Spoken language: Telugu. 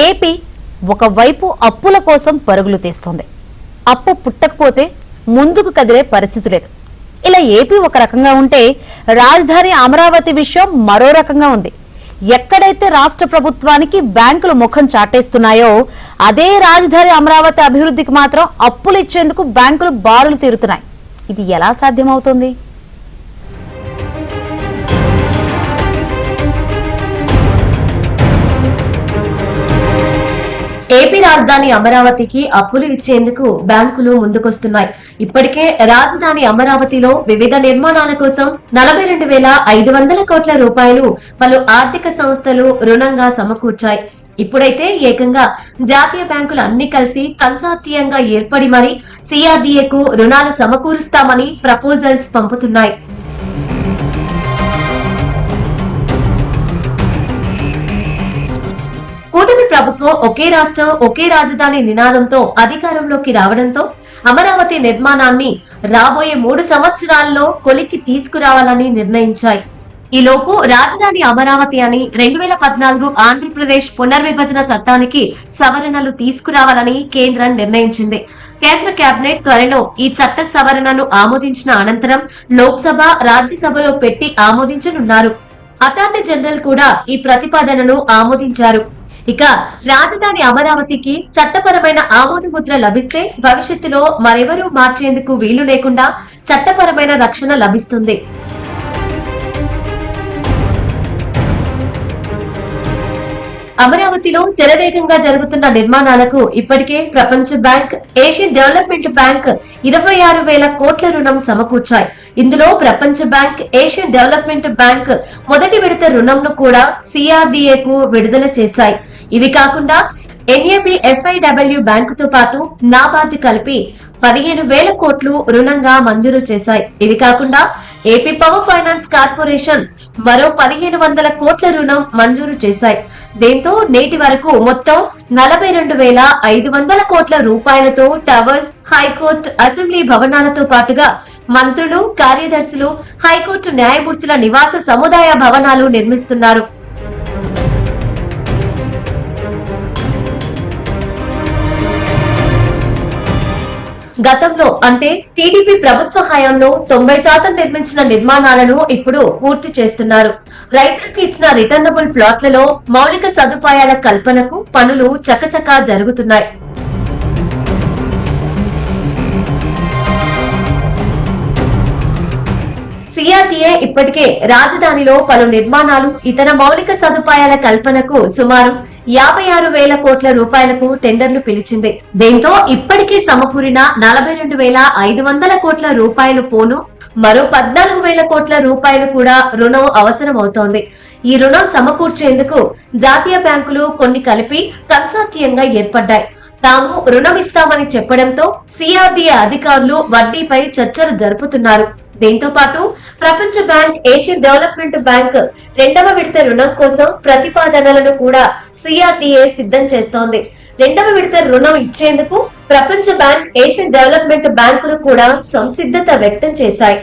ఏపీ ఒకవైపు అప్పుల కోసం పరుగులు తీస్తోంది. అప్పు పుట్టకపోతే ముందుకు కదిలే పరిస్థితి లేదు. ఇలా ఏపీ ఒక రకంగా ఉంటే రాజధాని అమరావతి విషయం మరో రకంగా ఉంది. ఎక్కడైతే రాష్ట్ర ప్రభుత్వానికి బ్యాంకులు ముఖం చాటేస్తున్నాయో అదే రాజధాని అమరావతి అభివృద్ధికి మాత్రం అప్పులు ఇచ్చేందుకు బ్యాంకులు బారులు తీరుతున్నాయి. ఇది ఎలా సాధ్యమవుతుంది? ఏపీ రాజధాని అమరావతికి అప్పులు ఇచ్చేందుకు బ్యాంకులు ముందుకొస్తున్నాయి. ఇప్పటికే రాజధాని అమరావతిలో వివిధ నిర్మాణాల కోసం 42,500 కోట్ల రూపాయలు పలు ఆర్థిక సంస్థలు రుణంగా సమకూర్చాయి. ఇప్పుడైతే ఏకంగా జాతీయ బ్యాంకులు అన్ని కలిసి కన్సార్టియంగా ఏర్పడి మరి సిఆర్డీఏకు రుణాలు సమకూరుస్తామని ప్రపోజల్స్ పంపుతున్నాయి. కూటమి ప్రభుత్వం ఒకే రాష్ట్రం ఒకే రాజధాని నినాదంతో అధికారంలోకి రావడంతో అమరావతి నిర్మాణాన్ని రాబోయే 3 సంవత్సరాల్లో కొలిక్కి తీసుకురావాలని నిర్ణయించాయి. ఈలోపు రాజధాని అమరావతి అని 2014 ఆంధ్రప్రదేశ్ పునర్విభజన చట్టానికి సవరణలు తీసుకురావాలని కేంద్రం నిర్ణయించింది. కేంద్ర కేబినెట్ త్వరలో ఈ చట్ట సవరణను ఆమోదించిన అనంతరం లోక్సభ, రాజ్యసభలో పెట్టి ఆమోదించనున్నారు. అటార్నీ జనరల్ కూడా ఈ ప్రతిపాదనను ఆమోదించారు. ఇక రాజధాని అమరావతికి చట్టపరమైన ఆమోద ముద్ర లభిస్తే భవిష్యత్తులో మరెవరూ మార్చేందుకు వీలు లేకుండా చట్టపరమైన రక్షణ లభిస్తుంది. అమరావతిలో శరవేగంగా జరుగుతున్న నిర్మాణాలకు ఇప్పటికే ప్రపంచ బ్యాంక్, ఏషియన్ డెవలప్మెంట్ బ్యాంక్ 26,000 కోట్ల రుణం సమకూర్చాయి. ఇందులో ప్రపంచ బ్యాంక్, ఏషియన్ డెవలప్మెంట్ బ్యాంక్ మొదటి విడత రుణంను కూడా సిఆర్డీఏకు విడుదల చేశాయి. ఇవి కాకుండా NABFIW బ్యాంకుతో పాటు నాబార్డ్ కలిపి 15,000 కోట్లు రుణంగా మంజూరు చేశాయి. ఇవి కాకుండా ఏపీ పవర్ ఫైనాన్స్ కార్పొరేషన్ మరో 1,500 కోట్ల రుణం మంజూరు చేశాయి. దీంతో నేటి వరకు మొత్తం 42,500 కోట్ల రూపాయలతో టవర్స్, హైకోర్టు, అసెంబ్లీ భవనాలతో పాటుగా మంత్రులు, కార్యదర్శులు, హైకోర్టు న్యాయమూర్తుల నివాస సముదాయ భవనాలు నిర్మిస్తున్నారు. గతంలో అంటే టీడీపీ ప్రభుత్వ హయాంలో 90% నిర్మించిన నిర్మాణాలను ఇప్పుడు పూర్తి చేస్తున్నారు. రైతులకు ఇచ్చిన రిటర్నబుల్ ప్లాట్లలో మౌలిక సదుపాయాల కల్పనకు పనులు చకచకా జరుగుతున్నాయి. సిఆర్డీఏ ఇప్పటికే రాజధానిలో పలు నిర్మాణాలు, ఇతర మౌలిక సదుపాయాల కల్పనకు సుమారు 56,000 కోట్ల రూపాయలకు టెండర్లు పిలిచింది. దీంతో ఇప్పటికీ సమకూరిన 42,500 కోట్ల రూపాయలు పోను మరో 14,000 కోట్ల రూపాయలు కూడా రుణం అవసరమవుతోంది. ఈ రుణం సమకూర్చేందుకు జాతీయ బ్యాంకులు కొన్ని కలిపి కన్సార్టియంగా ఏర్పడ్డాయి. తాము రుణం ఇస్తామని చెప్పడంతో సిఆర్డీఏ అధికారులు వడ్డీపై చర్చలు జరుపుతున్నారు. దీంతో పాటు ప్రపంచ బ్యాంక్, ఏషియన్ డెవలప్మెంట్ బ్యాంక్ 2వ విడత రుణం కోసం ప్రతిపాదనలను కూడా సిఆర్డీఏ సిద్ధం చేస్తోంది. 2వ విడత రుణం ఇచ్చేందుకు ప్రపంచ బ్యాంక్, ఏషియన్ డెవలప్మెంట్ బ్యాంకులు కూడా సంసిద్ధత వ్యక్తం చేశాయి.